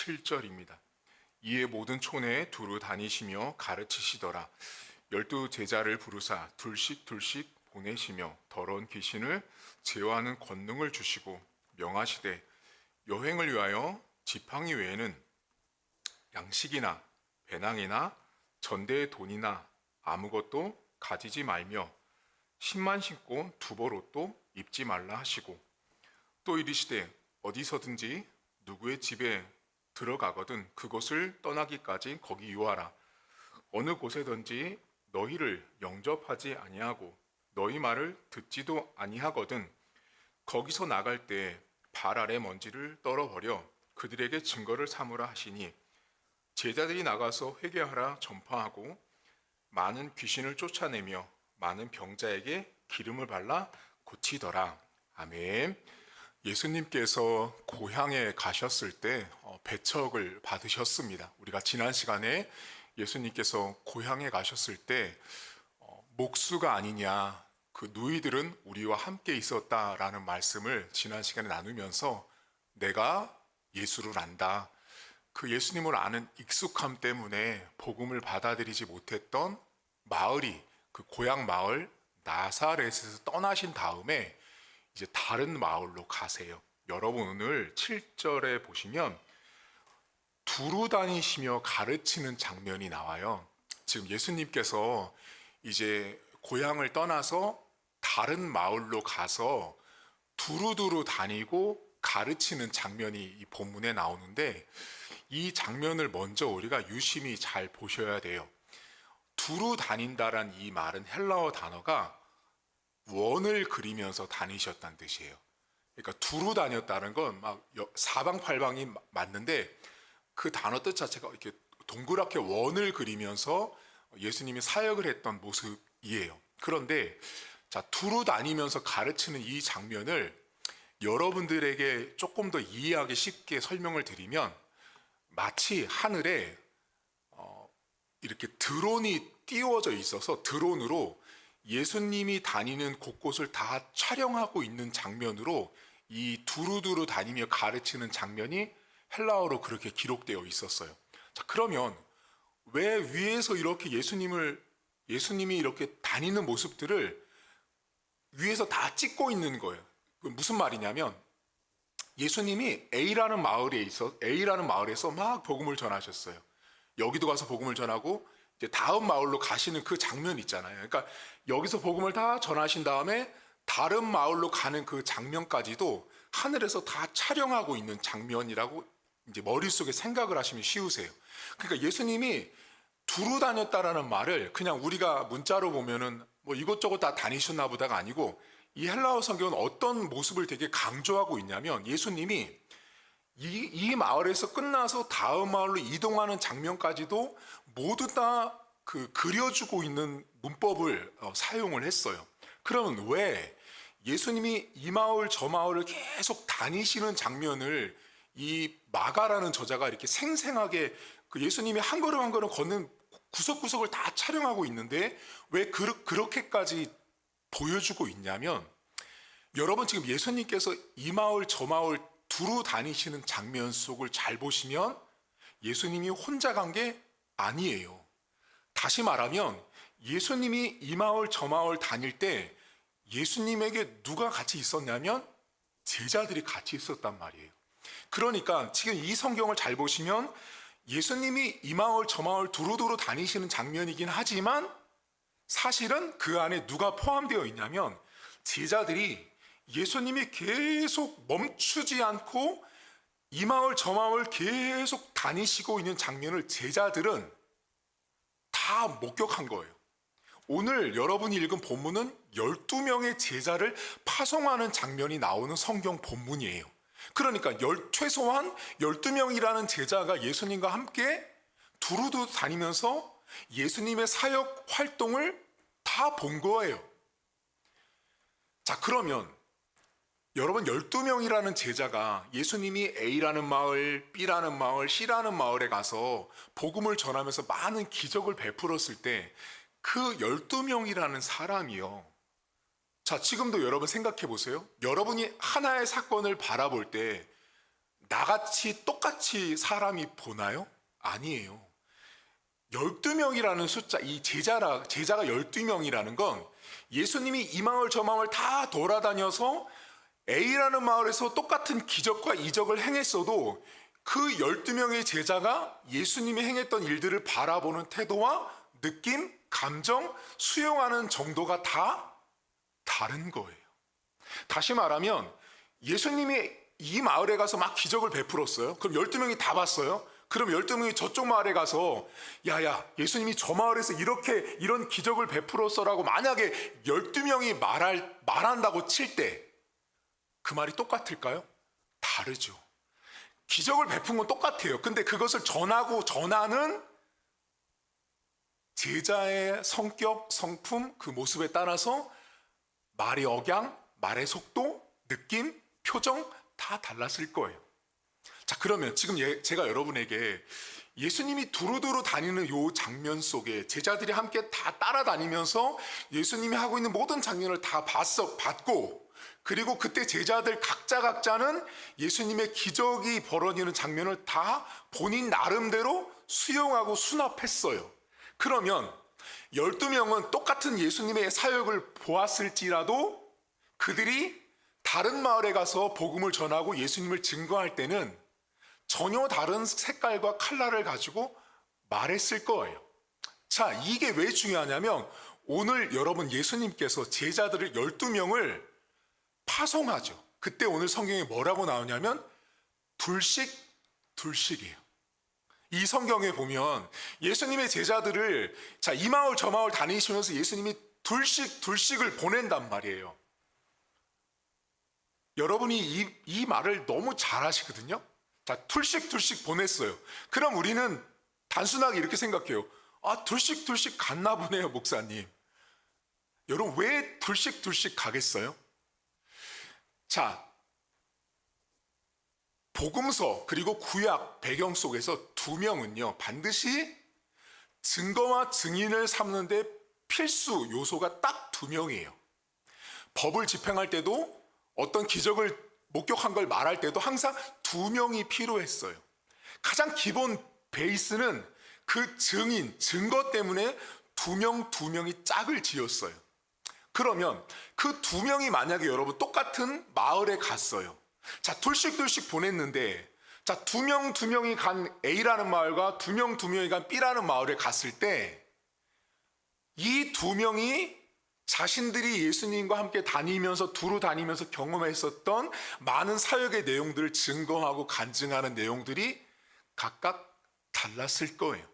7절입니다. 이에 모든 촌에 두루 다니시며 가르치시더라. 12제자를 부르사 둘씩 보내시며 더러운 귀신을 제어하는 권능을 주시고 명하시되 여행을 위하여 지팡이 외에는 양식이나 배낭이나 전대의 돈이나 아무것도 가지지 말며 신만 신고 두벌옷도 입지 말라 하시고 또 이르시되 어디서든지 누구의 집에 들어가거든 그곳을 떠나기까지 거기 유하라. 어느 곳에든지 너희를 영접하지 아니하고 너희 말을 듣지도 아니하거든 거기서 나갈 때 발 아래 먼지를 떨어버려 그들에게 증거를 삼으라 하시니 제자들이 나가서 회개하라 전파하고 많은 귀신을 쫓아내며 많은 병자에게 기름을 발라 고치더라. 아멘. 예수님께서 고향에 가셨을 때 배척을 받으셨습니다. 우리가 지난 시간에 예수님께서 고향에 가셨을 때 목수가 아니냐, 그 누이들은 우리와 함께 있었다라는 말씀을 지난 시간에 나누면서 내가 예수를 안다. 그 예수님을 아는 익숙함 때문에 복음을 받아들이지 못했던 마을이 그 고향 마을 나사렛에서 떠나신 다음에 이제 다른 마을로 가세요. 여러분 오늘 7절에 보시면 두루 다니시며 가르치는 장면이 나와요. 지금 예수님께서 이제 고향을 떠나서 다른 마을로 가서 두루두루 다니고 가르치는 장면이 이 본문에 나오는데 이 장면을 먼저 우리가 유심히 잘 보셔야 돼요. 두루 다닌다란 이 말은 헬라어 단어가 원을 그리면서 다니셨다는 뜻이에요. 그러니까 두루 다녔다는 건 막 사방팔방이 맞는데 그 단어 뜻 자체가 이렇게 동그랗게 원을 그리면서 예수님이 사역을 했던 모습이에요. 그런데 자, 두루 다니면서 가르치는 이 장면을 여러분들에게 조금 더 이해하기 쉽게 설명을 드리면 마치 하늘에 이렇게 드론이 띄워져 있어서 드론으로 예수님이 다니는 곳곳을 다 촬영하고 있는 장면으로 이 두루두루 다니며 가르치는 장면이 헬라어로 그렇게 기록되어 있었어요. 자, 그러면 왜 위에서 이렇게 예수님이 이렇게 다니는 모습들을 위에서 다 찍고 있는 거예요? 무슨 말이냐면 예수님이 A라는 마을에서 막 복음을 전하셨어요. 여기도 가서 복음을 전하고 이제 다음 마을로 가시는 그 장면 있잖아요. 그러니까 여기서 복음을 다 전하신 다음에 다른 마을로 가는 그 장면까지도 하늘에서 다 촬영하고 있는 장면이라고 이제 머릿속에 생각을 하시면 쉬우세요. 그러니까 예수님이 두루 다녔다라는 말을 그냥 우리가 문자로 보면은 뭐 이것저것 다 다니셨나 보다가 아니고 이 헬라어 성경은 어떤 모습을 되게 강조하고 있냐면 예수님이 이 마을에서 끝나서 다음 마을로 이동하는 장면까지도 모두 다 그려주고 있는 문법을 사용을 했어요. 그러면 왜 예수님이 이 마을 저 마을을 계속 다니시는 장면을 이 마가라는 저자가 이렇게 생생하게 그 예수님이 한 걸음 한 걸음 걷는 구석구석을 다 촬영하고 있는데 왜 그렇게까지 보여주고 있냐면 여러분 지금 예수님께서 이 마을 저 마을 두루 다니시는 장면 속을 잘 보시면 예수님이 혼자 간 게 아니에요. 다시 말하면 예수님이 이 마을 저 마을 다닐 때 예수님에게 누가 같이 있었냐면 제자들이 같이 있었단 말이에요. 그러니까 지금 이 성경을 잘 보시면 예수님이 이 마을 저 마을 두루두루 다니시는 장면이긴 하지만 사실은 그 안에 누가 포함되어 있냐면 제자들이 예수님이 계속 멈추지 않고 이 마을 저 마을 계속 다니시고 있는 장면을 제자들은 다 목격한 거예요. 오늘 여러분이 읽은 본문은 12명의 제자를 파송하는 장면이 나오는 성경 본문이에요. 그러니까 최소한 12명이라는 제자가 예수님과 함께 두루두루 다니면서 예수님의 사역 활동을 다 본 거예요. 자, 그러면 여러분 12명이라는 제자가 예수님이 A라는 마을, B라는 마을, C라는 마을에 가서 복음을 전하면서 많은 기적을 베풀었을 때 그 12명이라는 사람이요. 자, 지금도 여러분 생각해 보세요. 여러분이 하나의 사건을 바라볼 때 나같이 똑같이 사람이 보나요? 아니에요. 12명이라는 숫자, 이 제자가 12명이라는 건 예수님이 이 마을 저 마을 다 돌아다녀서 A라는 마을에서 똑같은 기적과 이적을 행했어도 그 12명의 제자가 예수님이 행했던 일들을 바라보는 태도와 느낌, 감정, 수용하는 정도가 다 다른 거예요. 다시 말하면 예수님이 이 마을에 가서 막 기적을 베풀었어요. 그럼 12명이 다 봤어요. 그럼 12명이 저쪽 마을에 가서 야야 예수님이 저 마을에서 이런 기적을 베풀었어라고 만약에 12명이 말한다고 칠 때 그 말이 똑같을까요? 다르죠. 기적을 베푼 건 똑같아요. 근데 그것을 전하는 제자의 성격, 성품, 그 모습에 따라서 말의 억양, 말의 속도, 느낌, 표정 다 달랐을 거예요. 자, 그러면 지금 제가 여러분에게 예수님이 두루두루 다니는 요 장면 속에 제자들이 함께 다 따라다니면서 예수님이 하고 있는 모든 장면을 다 봤고, 그리고 그때 제자들 각자는 예수님의 기적이 벌어지는 장면을 다 본인 나름대로 수용하고 수납했어요. 그러면 12명은 똑같은 예수님의 사역을 보았을지라도 그들이 다른 마을에 가서 복음을 전하고 예수님을 증거할 때는 전혀 다른 색깔과 컬러를 가지고 말했을 거예요. 자, 이게 왜 중요하냐면 오늘 여러분 예수님께서 제자들을 12명을 파송하죠. 그때 오늘 성경에 뭐라고 나오냐면 둘씩이에요. 이 성경에 보면 예수님의 제자들을 이 마을 저 마을 다니시면서 예수님이 둘씩을 보낸단 말이에요. 여러분이 이 말을 너무 잘 하시거든요. 자, 둘씩 보냈어요. 그럼 우리는 단순하게 이렇게 생각해요. 아, 둘씩 갔나 보네요, 목사님. 여러분, 왜 둘씩 가겠어요? 자, 복음서 그리고 구약 배경 속에서 두 명은요, 반드시 증거와 증인을 삼는데 필수 요소가 딱 두 명이에요. 법을 집행할 때도 어떤 기적을 목격한 걸 말할 때도 항상 두 명이 필요했어요. 가장 기본 베이스는 그 증거 때문에 두 명이 짝을 지었어요. 그러면 그 두 명이 만약에 여러분 똑같은 마을에 갔어요. 자, 둘씩 보냈는데, 자, 두 명이 간 A라는 마을과 두 명이 간 B라는 마을에 갔을 때, 이 두 명이 자신들이 예수님과 함께 두루 다니면서 경험했었던 많은 사역의 내용들을 증거하고 간증하는 내용들이 각각 달랐을 거예요.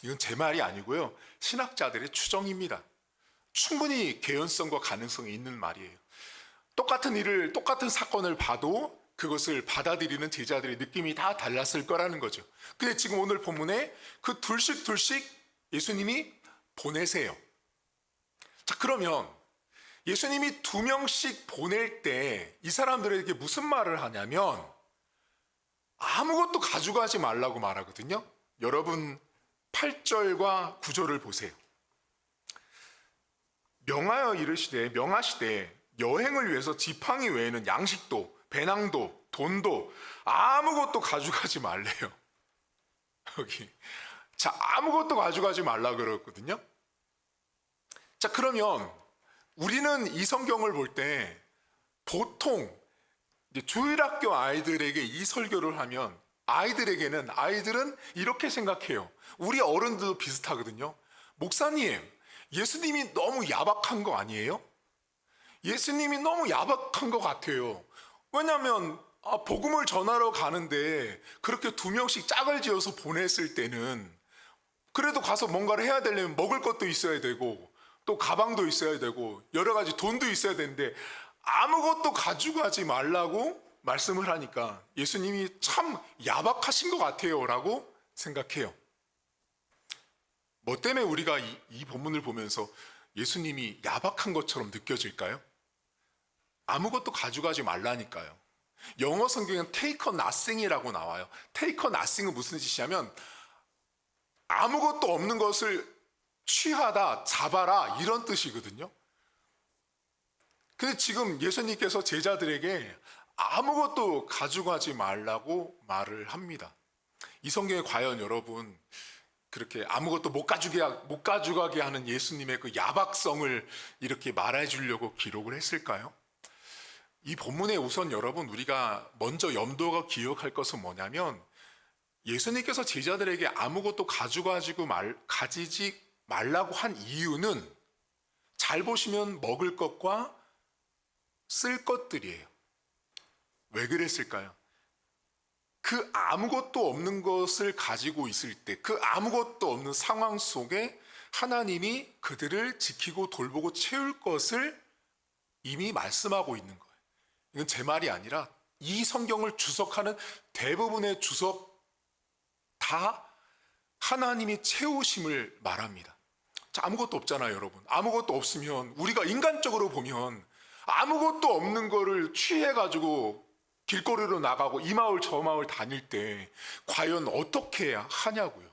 이건 제 말이 아니고요. 신학자들의 추정입니다. 충분히 개연성과 가능성이 있는 말이에요. 똑같은 사건을 봐도 그것을 받아들이는 제자들의 느낌이 다 달랐을 거라는 거죠. 근데 지금 오늘 본문에 그 둘씩 예수님이 보내세요. 자, 그러면 예수님이 2명씩 보낼 때 이 사람들에게 무슨 말을 하냐면 아무것도 가져가지 말라고 말하거든요. 여러분 8절과 9절을 보세요. 명하시되 여행을 위해서 지팡이 외에는 양식도 배낭도 돈도 아무것도 가져가지 말래요. 여기 자, 아무것도 가져가지 말라 그랬거든요. 자, 그러면 우리는 이 성경을 볼 때 보통 주일학교 아이들에게 이 설교를 하면 아이들은 이렇게 생각해요. 우리 어른들도 비슷하거든요. 목사님, 예수님이 너무 야박한 거 아니에요? 예수님이 너무 야박한 것 같아요. 왜냐하면 복음을 전하러 가는데 그렇게 2명씩 짝을 지어서 보냈을 때는 그래도 가서 뭔가를 해야 되려면 먹을 것도 있어야 되고 또 가방도 있어야 되고 여러 가지 돈도 있어야 되는데 아무것도 가져가지 말라고 말씀을 하니까 예수님이 참 야박하신 것 같아요 라고 생각해요. 뭐 때문에 우리가 이 본문을 보면서 예수님이 야박한 것처럼 느껴질까요? 아무것도 가져가지 말라니까요. 영어 성경에는 take a nothing이라고 나와요. take a nothing은 무슨 뜻이냐면 아무것도 없는 것을 취하다, 잡아라 이런 뜻이거든요. 근데 지금 예수님께서 제자들에게 아무것도 가져가지 말라고 말을 합니다. 이 성경에 과연 여러분 그렇게 아무것도 못 가져가게 하는 예수님의 그 야박성을 이렇게 말해 주려고 기록을 했을까요? 이 본문에 우선 여러분 우리가 먼저 염두가 기억할 것은 뭐냐면, 예수님께서 제자들에게 아무것도 가지지 말라고 한 이유는 잘 보시면 먹을 것과 쓸 것들이에요. 왜 그랬을까요? 그 아무것도 없는 것을 가지고 있을 때, 그 아무것도 없는 상황 속에 하나님이 그들을 지키고 돌보고 채울 것을 이미 말씀하고 있는 거예요. 이건 제 말이 아니라 이 성경을 주석하는 대부분의 주석 다 하나님이 채우심을 말합니다. 자, 아무것도 없잖아요, 여러분. 아무것도 없으면 우리가 인간적으로 보면 아무것도 없는 거를 취해가지고 길거리로 나가고 이 마을 저 마을 다닐 때 과연 어떻게 해야 하냐고요.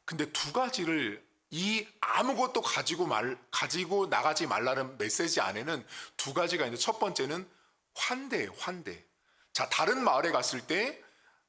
근데 두 가지를, 이 아무것도 가지고 나가지 말라는 메시지 안에는 두 가지가 있는데, 첫 번째는 환대예요, 환대. 자, 다른 마을에 갔을 때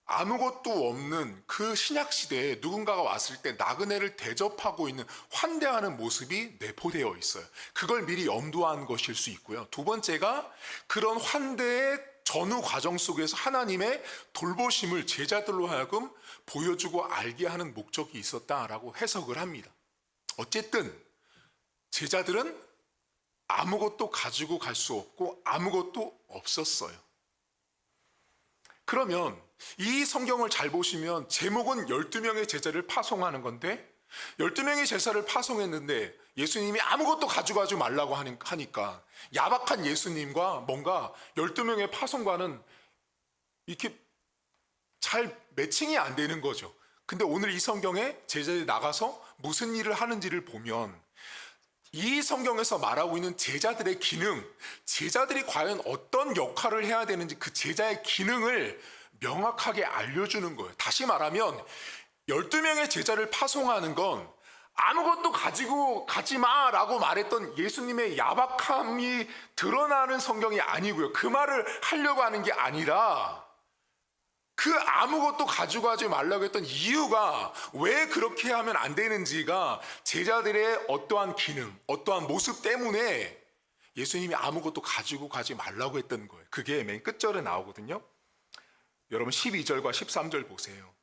아무것도 없는 그 신약 시대에 누군가가 왔을 때 나그네를 대접하고 있는 환대하는 모습이 내포되어 있어요. 그걸 미리 염두한 것일 수 있고요. 두 번째가 그런 환대의 전후 과정 속에서 하나님의 돌보심을 제자들로 하여금 보여주고 알게 하는 목적이 있었다라고 해석을 합니다. 어쨌든 제자들은 아무것도 가지고 갈 수 없고 아무것도 없었어요. 그러면 이 성경을 잘 보시면 제목은 12명의 제자를 파송하는 건데, 12명의 제자를 파송했는데 예수님이 아무것도 가져가지 말라고 하니까 야박한 예수님과 뭔가 12명의 파송과는 이렇게 잘 매칭이 안 되는 거죠. 근데 오늘 이 성경에 제자들이 나가서 무슨 일을 하는지를 보면, 이 성경에서 말하고 있는 제자들의 기능, 제자들이 과연 어떤 역할을 해야 되는지 그 제자의 기능을 명확하게 알려주는 거예요. 다시 말하면 12명의 제자를 파송하는 건 아무것도 가지고 가지 마라고 말했던 예수님의 야박함이 드러나는 성경이 아니고요. 그 말을 하려고 하는 게 아니라, 그 아무것도 가져가지 말라고 했던 이유가 왜 그렇게 하면 안 되는지가 제자들의 어떠한 기능, 어떠한 모습 때문에 예수님이 아무것도 가지고 가지 말라고 했던 거예요. 그게 맨 끝절에 나오거든요. 여러분 12절과 13절 보세요.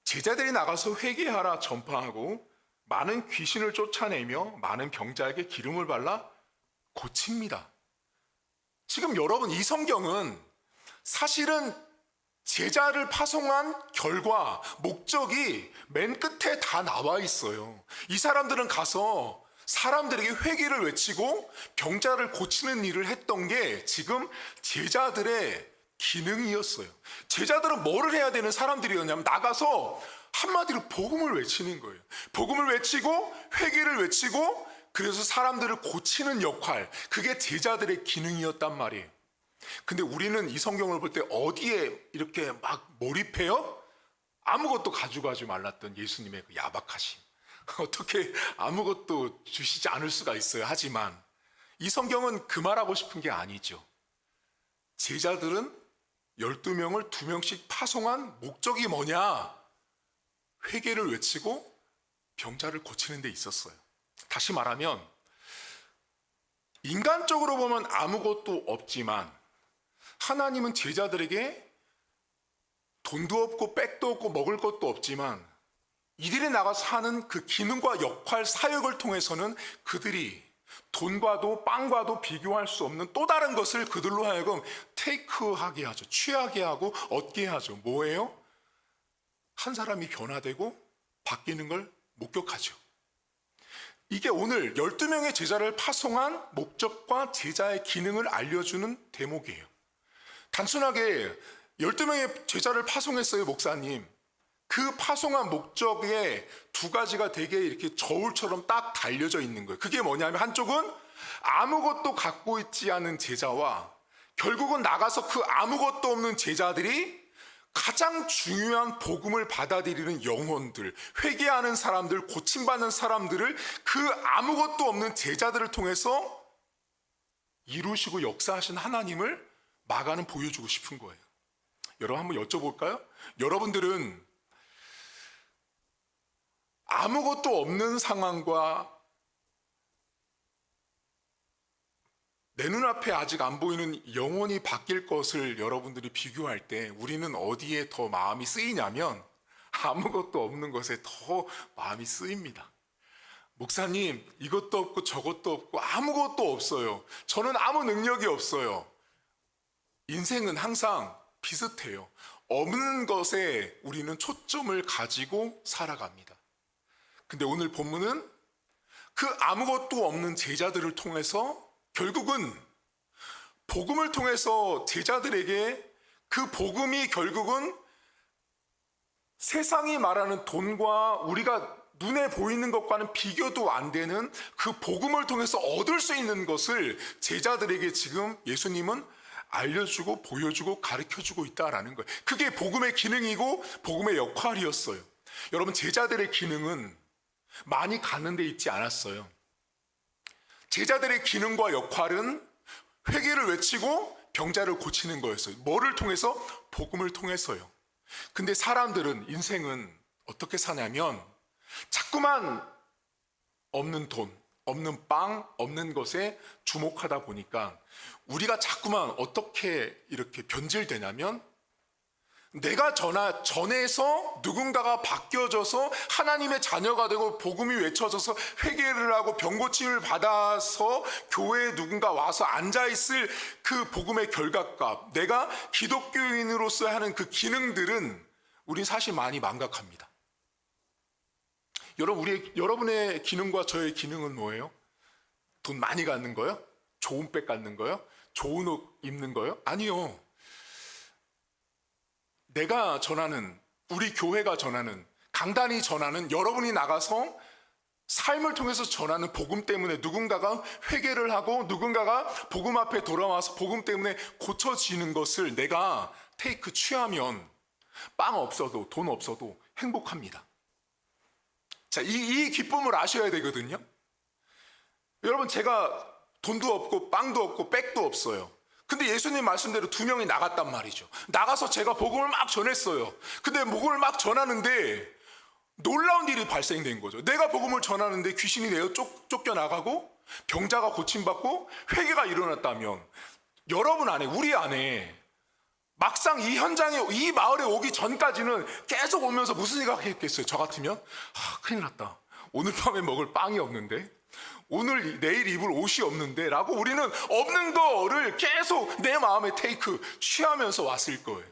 제자들이 나가서 회개하라 전파하고 많은 귀신을 쫓아내며 많은 병자에게 기름을 발라 고칩니다. 지금 여러분 이 성경은 사실은 제자를 파송한 결과, 목적이 맨 끝에 다 나와 있어요. 이 사람들은 가서 사람들에게 회개를 외치고 병자를 고치는 일을 했던 게 지금 제자들의 기능이었어요. 제자들은 뭐를 해야 되는 사람들이었냐면 나가서 한마디로 복음을 외치는 거예요. 복음을 외치고 회개를 외치고, 그래서 사람들을 고치는 역할, 그게 제자들의 기능이었단 말이에요. 근데 우리는 이 성경을 볼 때 어디에 이렇게 막 몰입해요? 아무것도 가져가지 말랐던 예수님의 그 야박하심. 어떻게 아무것도 주시지 않을 수가 있어요. 하지만 이 성경은 그 말하고 싶은 게 아니죠. 제자들은 12명을 2명씩 파송한 목적이 뭐냐? 회개를 외치고 병자를 고치는 데 있었어요. 다시 말하면 인간적으로 보면 아무것도 없지만 하나님은 제자들에게 돈도 없고 백도 없고 먹을 것도 없지만 이들이 나가서 하는 그 기능과 역할, 사역을 통해서는 그들이 돈과도 빵과도 비교할 수 없는 또 다른 것을 그들로 하여금 테이크하게 하죠. 취하게 하고 얻게 하죠. 뭐예요? 한 사람이 변화되고 바뀌는 걸 목격하죠. 이게 오늘 12명의 제자를 파송한 목적과 제자의 기능을 알려주는 대목이에요. 단순하게 12명의 제자를 파송했어요, 목사님. 그 파송한 목적에 두 가지가 되게 이렇게 저울처럼 딱 달려져 있는 거예요. 그게 뭐냐면 한쪽은 아무것도 갖고 있지 않은 제자와 결국은 나가서 그 아무것도 없는 제자들이 가장 중요한 복음을 받아들이는 영혼들, 회개하는 사람들, 고침받는 사람들을 그 아무것도 없는 제자들을 통해서 이루시고 역사하신 하나님을 마가는 보여주고 싶은 거예요. 여러분 한번 여쭤볼까요? 여러분들은 아무것도 없는 상황과 내 눈앞에 아직 안 보이는 영원히 바뀔 것을 여러분들이 비교할 때 우리는 어디에 더 마음이 쓰이냐면 아무것도 없는 것에 더 마음이 쓰입니다. 목사님, 이것도 없고 저것도 없고 아무것도 없어요. 저는 아무 능력이 없어요. 인생은 항상 비슷해요. 없는 것에 우리는 초점을 가지고 살아갑니다. 근데 오늘 본문은 그 아무것도 없는 제자들을 통해서 결국은 복음을 통해서 제자들에게 그 복음이 결국은 세상이 말하는 돈과 우리가 눈에 보이는 것과는 비교도 안 되는 그 복음을 통해서 얻을 수 있는 것을 제자들에게 지금 예수님은 알려주고 보여주고 가르쳐주고 있다라는 거예요. 그게 복음의 기능이고 복음의 역할이었어요. 여러분, 제자들의 기능은 많이 가는 데 있지 않았어요. 제자들의 기능과 역할은 회개를 외치고 병자를 고치는 거였어요. 뭐를 통해서? 복음을 통해서요. 근데 사람들은, 인생은 어떻게 사냐면 자꾸만 없는 돈, 없는 빵, 없는 것에 주목하다 보니까 우리가 자꾸만 어떻게 이렇게 변질되냐면 내가 전해서 누군가가 바뀌어져서 하나님의 자녀가 되고 복음이 외쳐져서 회개를 하고 병고침을 받아서 교회에 누군가 와서 앉아있을 그 복음의 결과값, 내가 기독교인으로서 하는 그 기능들은 우린 사실 많이 망각합니다. 여러분의 기능과 저의 기능은 뭐예요? 돈 많이 갖는 거요? 좋은 백 갖는 거요? 좋은 옷 입는 거요? 아니요. 내가 전하는, 우리 교회가 전하는, 강단이 전하는, 여러분이 나가서 삶을 통해서 전하는 복음 때문에 누군가가 회개를 하고 누군가가 복음 앞에 돌아와서 복음 때문에 고쳐지는 것을 내가 테이크 취하면 빵 없어도 돈 없어도 행복합니다. 자, 이 기쁨을 아셔야 되거든요. 여러분, 제가 돈도 없고 빵도 없고 백도 없어요. 근데 예수님 말씀대로 2명이 나갔단 말이죠. 나가서 제가 복음을 막 전했어요. 근데 복음을 막 전하는데 놀라운 일이 발생된 거죠. 내가 복음을 전하는데 귀신이 내어 쫓겨나가고 병자가 고침받고 회개가 일어났다면 여러분 안에, 우리 안에 막상 이 현장에, 이 마을에 오기 전까지는 계속 오면서 무슨 생각했겠어요? 저 같으면 큰일 났다. 오늘 밤에 먹을 빵이 없는데, 내일 입을 옷이 없는데 라고 우리는 없는 거를 계속 내 마음에 테이크 취하면서 왔을 거예요.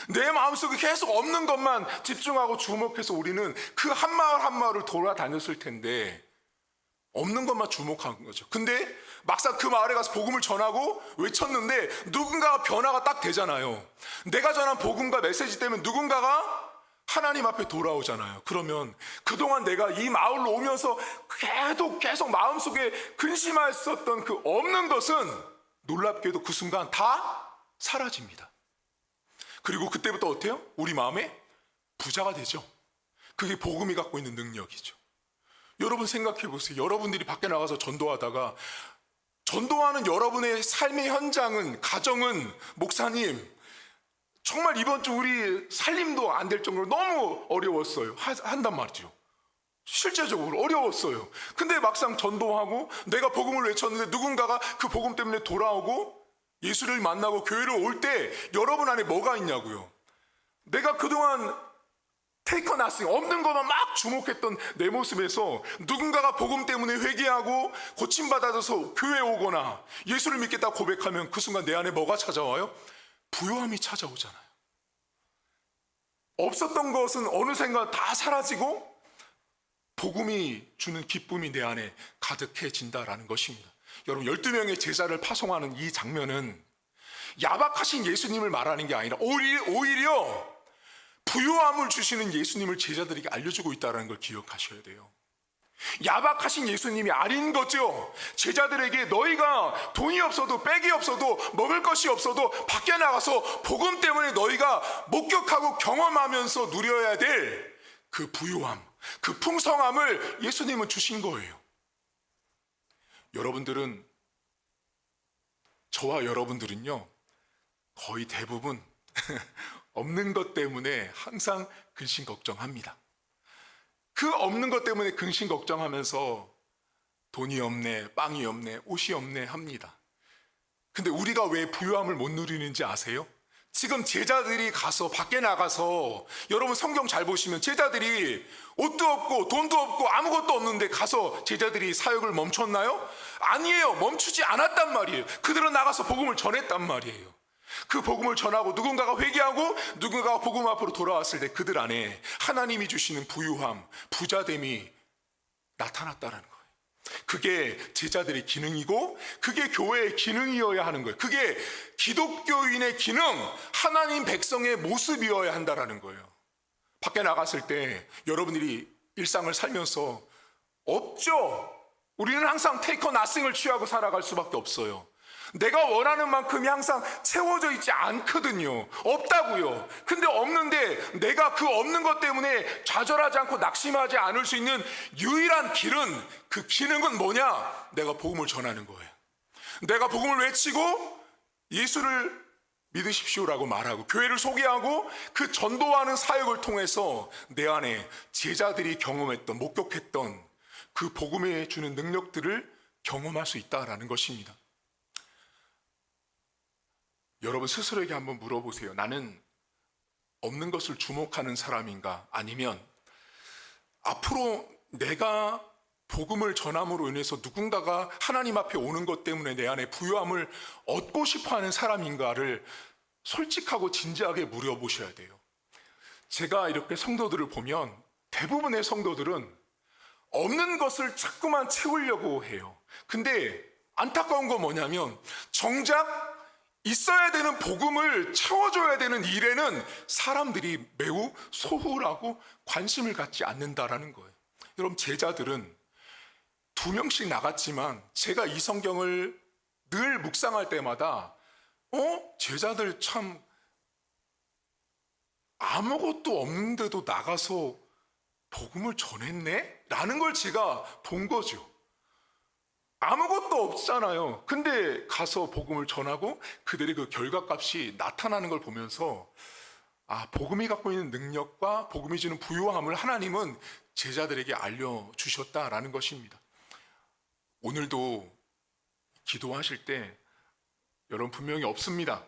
내 마음속에 계속 없는 것만 집중하고 주목해서 우리는 그 한 마을 한 마을을 돌아다녔을 텐데 없는 것만 주목한 거죠. 근데 막상 그 마을에 가서 복음을 전하고 외쳤는데 누군가가 변화가 딱 되잖아요. 내가 전한 복음과 메시지 때문에 누군가가 하나님 앞에 돌아오잖아요. 그러면 그동안 내가 이 마을로 오면서 계속 마음속에 근심했었던 그 없는 것은 놀랍게도 그 순간 다 사라집니다. 그리고 그때부터 어때요? 우리 마음에 부자가 되죠. 그게 복음이 갖고 있는 능력이죠. 여러분 생각해 보세요. 여러분들이 밖에 나가서 전도하다가 전도하는 여러분의 삶의 현장은, 가정은, 목사님 정말 이번 주 우리 살림도 안 될 정도로 너무 어려웠어요. 한단 말이죠. 실제적으로 어려웠어요. 근데 막상 전도하고 내가 복음을 외쳤는데 누군가가 그 복음 때문에 돌아오고 예수를 만나고 교회를 올 때 여러분 안에 뭐가 있냐고요. 내가 그동안 테이크 나싱, 없는 것만 막 주목했던 내 모습에서 누군가가 복음 때문에 회개하고 고침받아서 교회에 오거나 예수를 믿겠다 고백하면 그 순간 내 안에 뭐가 찾아와요? 부요함이 찾아오잖아요. 없었던 것은 어느샌가 다 사라지고 복음이 주는 기쁨이 내 안에 가득해진다라는 것입니다. 여러분, 12명의 제자를 파송하는 이 장면은 야박하신 예수님을 말하는 게 아니라 오히려 부요함을 주시는 예수님을 제자들에게 알려주고 있다는 걸 기억하셔야 돼요. 야박하신 예수님이 아닌 거죠. 제자들에게 너희가 돈이 없어도 백이 없어도 먹을 것이 없어도 밖에 나가서 복음 때문에 너희가 목격하고 경험하면서 누려야 될 그 부요함, 그 풍성함을 예수님은 주신 거예요. 여러분들은 저와 여러분들은요, 거의 대부분 없는 것 때문에 항상 근심 걱정합니다. 그 없는 것 때문에 근심 걱정하면서 돈이 없네, 빵이 없네, 옷이 없네 합니다. 근데 우리가 왜 부유함을 못 누리는지 아세요? 지금 제자들이 가서 밖에 나가서, 여러분 성경 잘 보시면 제자들이 옷도 없고 돈도 없고 아무것도 없는데 가서 제자들이 사역을 멈췄나요? 아니에요. 멈추지 않았단 말이에요. 그들은 나가서 복음을 전했단 말이에요. 그 복음을 전하고 누군가가 회개하고 누군가가 복음 앞으로 돌아왔을 때 그들 안에 하나님이 주시는 부유함, 부자됨이 나타났다는 거예요. 그게 제자들의 기능이고 그게 교회의 기능이어야 하는 거예요. 그게 기독교인의 기능, 하나님 백성의 모습이어야 한다는 거예요. 밖에 나갔을 때 여러분들이 일상을 살면서 없죠. 우리는 항상 테이커 나싱을 취하고 살아갈 수밖에 없어요. 내가 원하는 만큼이 항상 채워져 있지 않거든요. 없다고요. 근데 없는데 내가 그 없는 것 때문에 좌절하지 않고 낙심하지 않을 수 있는 유일한 길은, 그 기능은 뭐냐? 내가 복음을 전하는 거예요. 내가 복음을 외치고 예수를 믿으십시오라고 말하고 교회를 소개하고 그 전도하는 사역을 통해서 내 안에 제자들이 경험했던, 목격했던 그 복음에 주는 능력들을 경험할 수 있다라는 것입니다. 여러분 스스로에게 한번 물어보세요. 나는 없는 것을 주목하는 사람인가? 아니면 앞으로 내가 복음을 전함으로 인해서 누군가가 하나님 앞에 오는 것 때문에 내 안에 부유함을 얻고 싶어하는 사람인가를 솔직하고 진지하게 물어보셔야 돼요. 제가 이렇게 성도들을 보면 대부분의 성도들은 없는 것을 자꾸만 채우려고 해요. 근데 안타까운 건 뭐냐면 정작 있어야 되는 복음을 채워줘야 되는 일에는 사람들이 매우 소홀하고 관심을 갖지 않는다라는 거예요. 여러분 제자들은 2명씩 나갔지만 제가 이 성경을 늘 묵상할 때마다 제자들 참 아무것도 없는데도 나가서 복음을 전했네? 라는 걸 제가 본 거죠. 아무것도 없잖아요. 근데 가서 복음을 전하고 그들의 그 결과값이 나타나는 걸 보면서 복음이 갖고 있는 능력과 복음이 주는 부유함을 하나님은 제자들에게 알려주셨다라는 것입니다. 오늘도 기도하실 때 여러분 분명히 없습니다.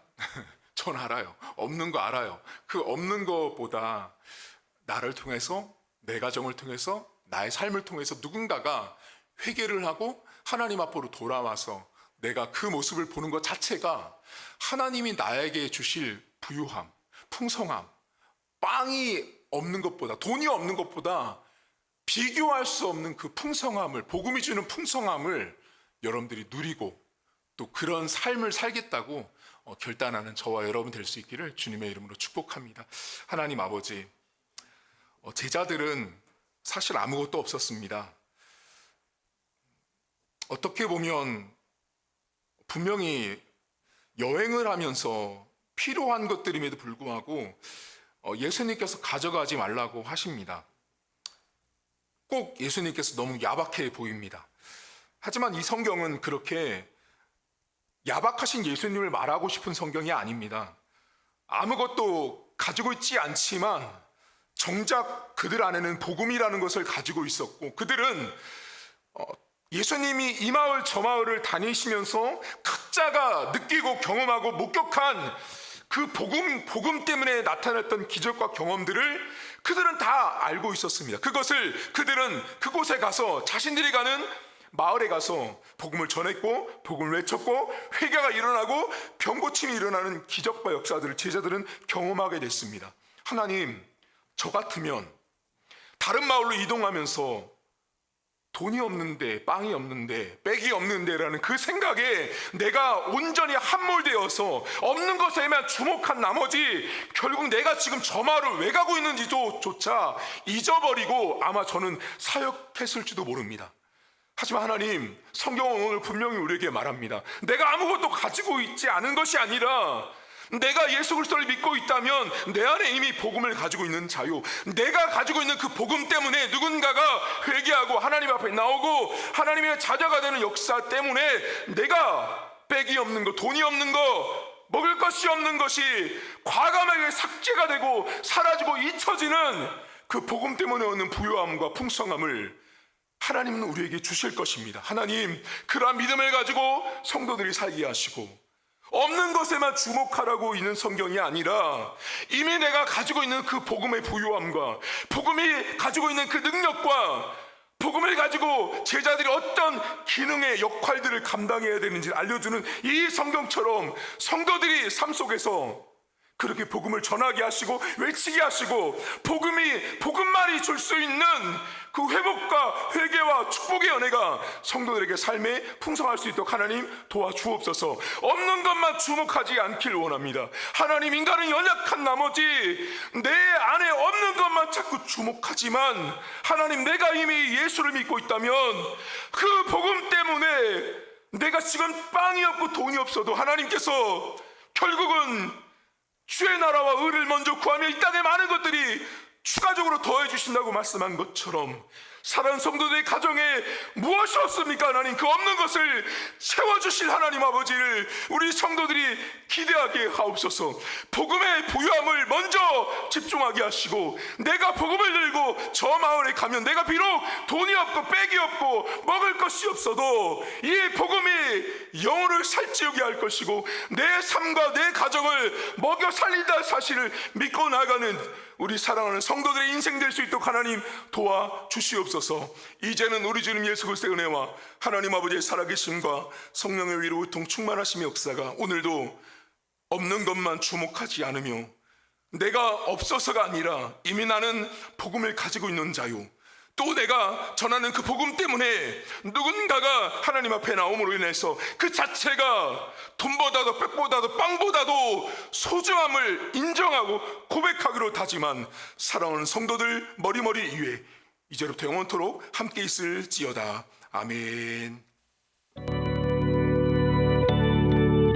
전 알아요. 없는 거 알아요. 그 없는 것보다 나를 통해서, 내 가정을 통해서, 나의 삶을 통해서 누군가가 회개를 하고 하나님 앞으로 돌아와서 내가 그 모습을 보는 것 자체가 하나님이 나에게 주실 부유함, 풍성함, 빵이 없는 것보다, 돈이 없는 것보다 비교할 수 없는 그 풍성함을, 복음이 주는 풍성함을 여러분들이 누리고 또 그런 삶을 살겠다고 결단하는 저와 여러분 될 수 있기를 주님의 이름으로 축복합니다. 하나님 아버지, 제자들은 사실 아무것도 없었습니다. 어떻게 보면 분명히 여행을 하면서 필요한 것들임에도 불구하고 예수님께서 가져가지 말라고 하십니다. 꼭 예수님께서 너무 야박해 보입니다. 하지만 이 성경은 그렇게 야박하신 예수님을 말하고 싶은 성경이 아닙니다. 아무것도 가지고 있지 않지만 정작 그들 안에는 복음이라는 것을 가지고 있었고, 그들은 예수님이 이 마을 저 마을을 다니시면서 각자가 느끼고 경험하고 목격한 그 복음 때문에 나타났던 기적과 경험들을 그들은 다 알고 있었습니다. 그것을 그들은 그곳에 가서, 자신들이 가는 마을에 가서 복음을 전했고 복음을 외쳤고 회개가 일어나고 병고침이 일어나는 기적과 역사들을 제자들은 경험하게 됐습니다. 하나님, 저 같으면 다른 마을로 이동하면서 돈이 없는데, 빵이 없는데, 백이 없는데라는 그 생각에 내가 온전히 함몰되어서 없는 것에만 주목한 나머지 결국 내가 지금 저 마을을 왜 가고 있는지조차 잊어버리고 아마 저는 사역했을지도 모릅니다. 하지만 하나님, 성경은 오늘 분명히 우리에게 말합니다. 내가 아무것도 가지고 있지 않은 것이 아니라 내가 예수 그리스도를 믿고 있다면 내 안에 이미 복음을 가지고 있는 자유, 내가 가지고 있는 그 복음 때문에 누군가가 회개하고 하나님 앞에 나오고 하나님의 자녀가 되는 역사 때문에 내가 백이 없는 거, 돈이 없는 거, 먹을 것이 없는 것이 과감하게 삭제가 되고 사라지고 잊혀지는 그 복음 때문에 오는 부요함과 풍성함을 하나님은 우리에게 주실 것입니다. 하나님, 그러한 믿음을 가지고 성도들이 살게 하시고, 없는 것에만 주목하라고 있는 성경이 아니라 이미 내가 가지고 있는 그 복음의 부요함과 복음이 가지고 있는 그 능력과 복음을 가지고 제자들이 어떤 기능의 역할들을 감당해야 되는지 알려주는 이 성경처럼 성도들이 삶 속에서 그렇게 복음을 전하게 하시고 외치게 하시고 복음만이 줄 수 있는 그 회복과 회개와 축복의 은혜가 성도들에게 삶에 풍성할 수 있도록 하나님 도와주옵소서. 없는 것만 주목하지 않길 원합니다. 하나님, 인간은 연약한 나머지 내 안에 없는 것만 자꾸 주목하지만 하나님, 내가 이미 예수를 믿고 있다면 그 복음 때문에 내가 지금 빵이 없고 돈이 없어도 하나님께서 결국은 주의 나라와 의를 먼저 구하며 이 땅의 많은 것들이 추가적으로 더해 주신다고 말씀한 것처럼 사랑하는 성도들의 가정에 무엇이 없습니까? 하나님, 그 없는 것을 채워주실 하나님 아버지를 우리 성도들이 기대하게 하옵소서. 복음의 부요함을 먼저 집중하게 하시고, 내가 복음을 들고 저 마을에 가면 내가 비록 돈이 없고 백이 없고 먹을 것이 없어도 이 복음이 영혼을 살찌우게 할 것이고 내 삶과 내 가정을 먹여 살린다는 사실을 믿고 나가는 우리 사랑하는 성도들의 인생 될 수 있도록 하나님 도와주시옵소서. 이제는 우리 주님 예수 그리스도의 은혜와 하나님 아버지의 살아계심과 성령의 위로 통 충만하심의 역사가 오늘도 없는 것만 주목하지 않으며 내가 없어서가 아니라 이미 나는 복음을 가지고 있는 자요, 또 내가 전하는 그 복음 때문에 누군가가 하나님 앞에 나옴으로 인해서 그 자체가 돈보다도 백보다도 빵보다도 소중함을 인정하고 고백하기로 다짐한 사랑하는 성도들 머리머리 위에 이제부터 영원토록 함께 있을지어다. 아멘.